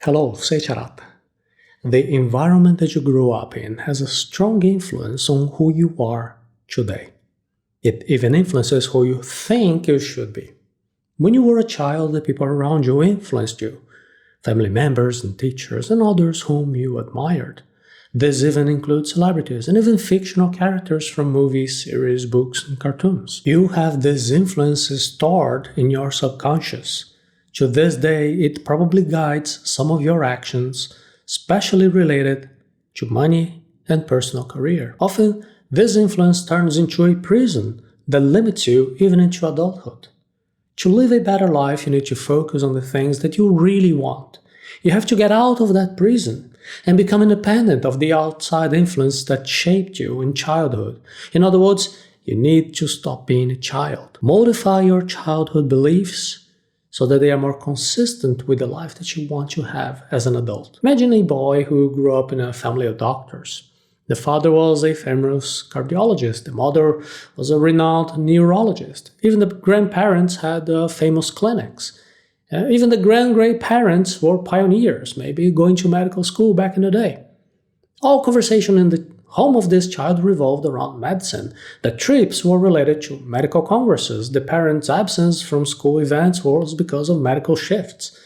Hello, Seiiti Arata. The environment that you grew up in has a strong influence on who you are today. It even influences who you think you should be. When you were a child, the people around you influenced you, family members and teachers and others whom you admired. This even includes celebrities and even fictional characters from movies, series, books, and cartoons. You have these influences stored in your subconscious. To this day, it probably guides some of your actions, especially related to money and personal career. Often, this influence turns into a prison that limits you even into adulthood. To live a better life, you need to focus on the things that you really want. You have to get out of that prison and become independent of the outside influence that shaped you in childhood. In other words, you need to stop being a child. Modify your childhood beliefs so that they are more consistent with the life that you want to have as an adult. Imagine a boy who grew up in a family of doctors. The father was a famous cardiologist, the mother was a renowned neurologist. Even the grandparents had famous clinics. Even the great-grandparents were pioneers, maybe going to medical school back in the day. All conversation in the home of this child revolved around medicine. The trips were related to medical congresses. The parents' absence from school events was because of medical shifts.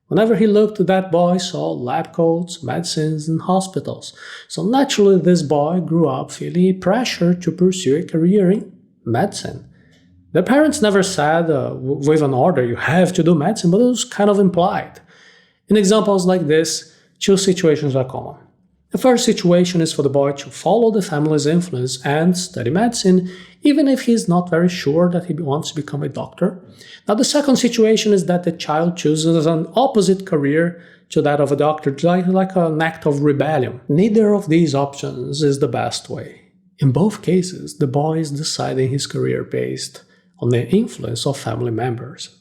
Whenever he looked, that boy saw lab coats, medicines, and hospitals. So naturally, this boy grew up feeling pressure to pursue a career in medicine. The parents never said with an order, you have to do medicine, but it was kind of implied. In examples like this, two situations are common. The first situation is for the boy to follow the family's influence and study medicine, even if he's not very sure that he wants to become a doctor. Now, the second situation is that the child chooses an opposite career to that of a doctor, like an act of rebellion. Neither of these options is the best way. In both cases, the boy is deciding his career based on the influence of family members.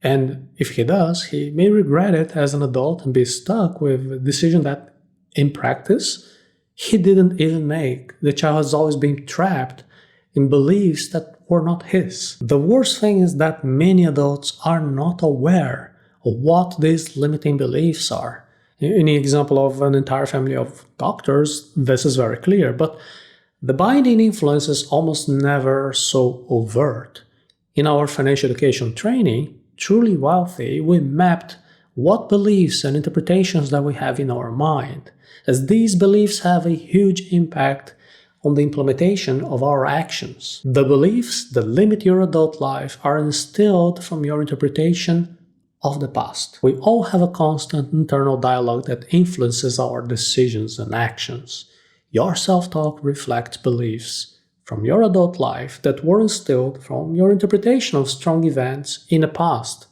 And if he does, he may regret it as an adult and be stuck with a decision that, in practice, he didn't even make. The child has always been trapped in beliefs that were not his. The worst thing is that many adults are not aware of what these limiting beliefs are. In the example of an entire family of doctors, this is very clear, but the binding influence is almost never so overt. In our financial education training, Truly Wealthy, we mapped what beliefs and interpretations that we have in our mind, as these beliefs have a huge impact on the implementation of our actions. The beliefs that limit your adult life are instilled from your interpretation of the past. We all have a constant internal dialogue that influences our decisions and actions. Your self-talk reflects beliefs from your adult life that were instilled from your interpretation of strong events in the past.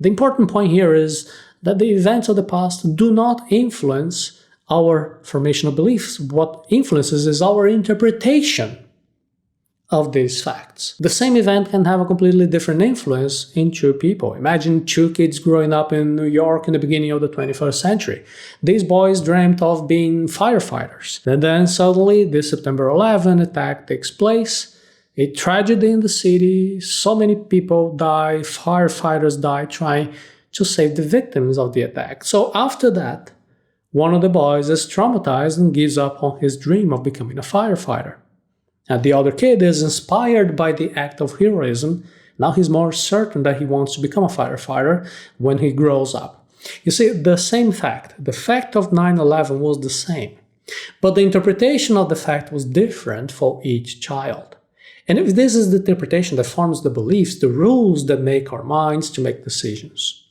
The important point here is that the events of the past do not influence our formation of beliefs. What influences is our interpretation of these facts. The same event can have a completely different influence in two people. Imagine two kids growing up in New York in the beginning of the 21st century. These boys dreamt of being firefighters. And then suddenly, this September 11 attack takes place. A tragedy in the city, so many people die, firefighters die trying to save the victims of the attack. So after that, one of the boys is traumatized and gives up on his dream of becoming a firefighter. And the other kid is inspired by the act of heroism. Now he's more certain that he wants to become a firefighter when he grows up. You see, the same fact, the fact of 9/11 was the same, but the interpretation of the fact was different for each child. And if this is the interpretation that forms the beliefs, the rules that make our minds to make decisions.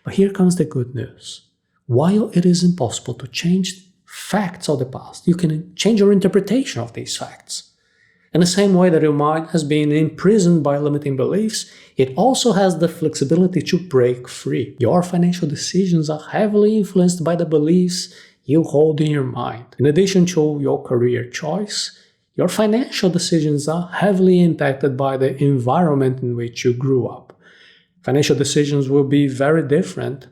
But here comes the good news. While it is impossible to change facts of the past, you can change your interpretation of these facts. In the same way that your mind has been imprisoned by limiting beliefs, it also has the flexibility to break free. Your financial decisions are heavily influenced by the beliefs you hold in your mind. In addition to your career choice, your financial decisions are heavily impacted by the environment in which you grew up. Financial decisions will be very different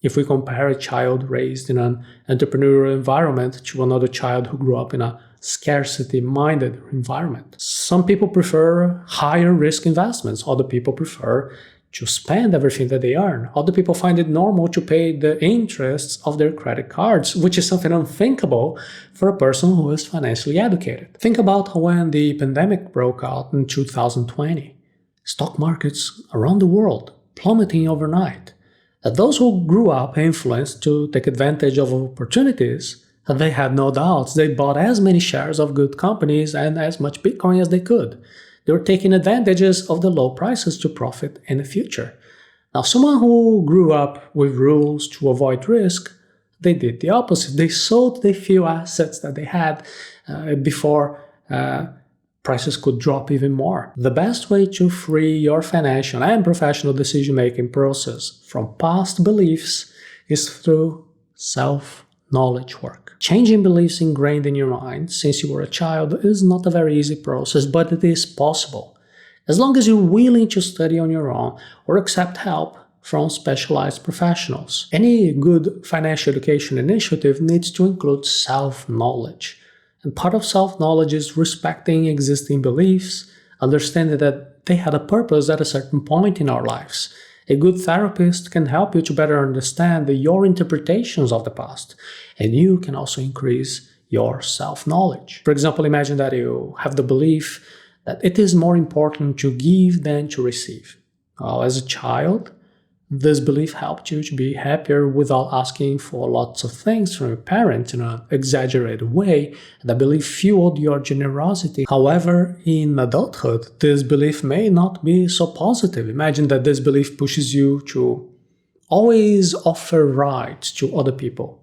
if we compare a child raised in an entrepreneurial environment to another child who grew up in a scarcity-minded environment. Some people prefer higher risk investments, other people prefer to spend everything that they earn. Other people find it normal to pay the interests of their credit cards, which is something unthinkable for a person who is financially educated. Think about when the pandemic broke out in 2020. Stock markets around the world plummeting overnight. Those who grew up influenced to take advantage of opportunities, they had no doubts. They bought as many shares of good companies and as much Bitcoin as they could. They were taking advantages of the low prices to profit in the future. Now, someone who grew up with rules to avoid risk, they did the opposite. They sold the few assets that they had before prices could drop even more. The best way to free your financial and professional decision-making process from past beliefs is through self-knowledge work. Changing beliefs ingrained in your mind since you were a child is not a very easy process, but it is possible, as long as you're willing to study on your own or accept help from specialized professionals. Any good financial education initiative needs to include self-knowledge. And part of self-knowledge is respecting existing beliefs, understanding that they had a purpose at a certain point in our lives. A good therapist can help you to better understand your interpretations of the past, and you can also increase your self-knowledge. For example, imagine that you have the belief that it is more important to give than to receive. Well, as a child, this belief helped you to be happier without asking for lots of things from your parents in an exaggerated way. That belief fueled your generosity. However, in adulthood, this belief may not be so positive. Imagine that this belief pushes you to always offer rides to other people.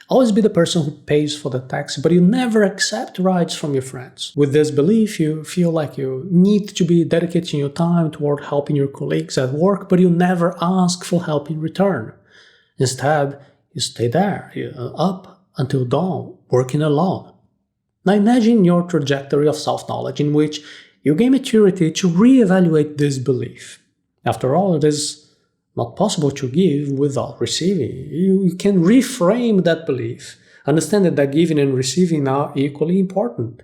Always be the person who pays for the taxi, but you never accept rides from your friends. With this belief, you feel like you need to be dedicating your time toward helping your colleagues at work, but you never ask for help in return. Instead, you stay there, up until dawn, working alone. Now imagine your trajectory of self-knowledge in which you gain maturity to reevaluate this belief. After all, it is not possible to give without receiving. You can reframe that belief, understand that giving and receiving are equally important.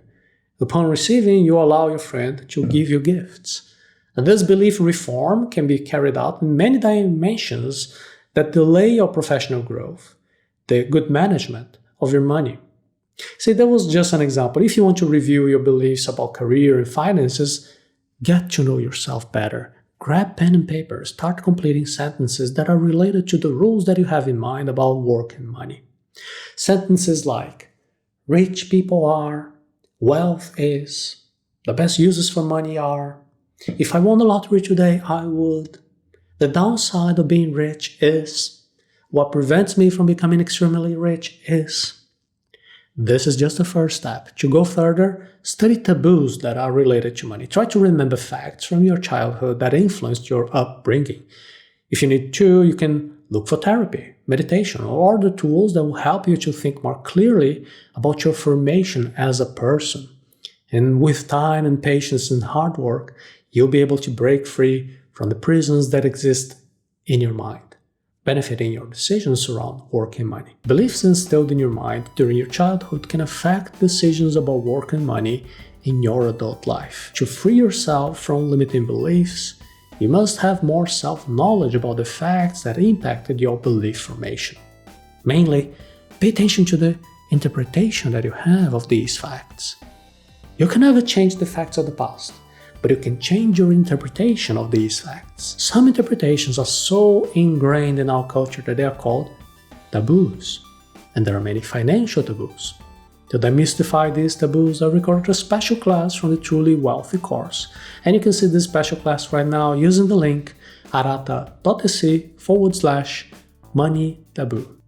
Upon receiving, you allow your friend to give you gifts. And this belief reform can be carried out in many dimensions that delay your professional growth, the good management of your money. See, that was just an example. If you want to review your beliefs about career and finances, get to know yourself better. Grab pen and paper, start completing sentences that are related to the rules that you have in mind about work and money. Sentences like, rich people are, wealth is, the best uses for money are, if I won the lottery today, I would, the downside of being rich is, what prevents me from becoming extremely rich is. This is just the first step. To go further, study taboos that are related to money. Try to remember facts from your childhood that influenced your upbringing. If you need to, you can look for therapy, meditation, or other tools that will help you to think more clearly about your formation as a person. And with time and patience and hard work, you'll be able to break free from the prisons that exist in your mind, benefiting your decisions around work and money. Beliefs instilled in your mind during your childhood can affect decisions about work and money in your adult life. To free yourself from limiting beliefs, you must have more self-knowledge about the facts that impacted your belief formation. Mainly, pay attention to the interpretation that you have of these facts. You can never change the facts of the past, but you can change your interpretation of these facts. Some interpretations are so ingrained in our culture that they are called taboos, and there are many financial taboos. To demystify these taboos, I recorded a special class from the Truly Wealthy course, and you can see this special class right now using the link arata.se/money taboo.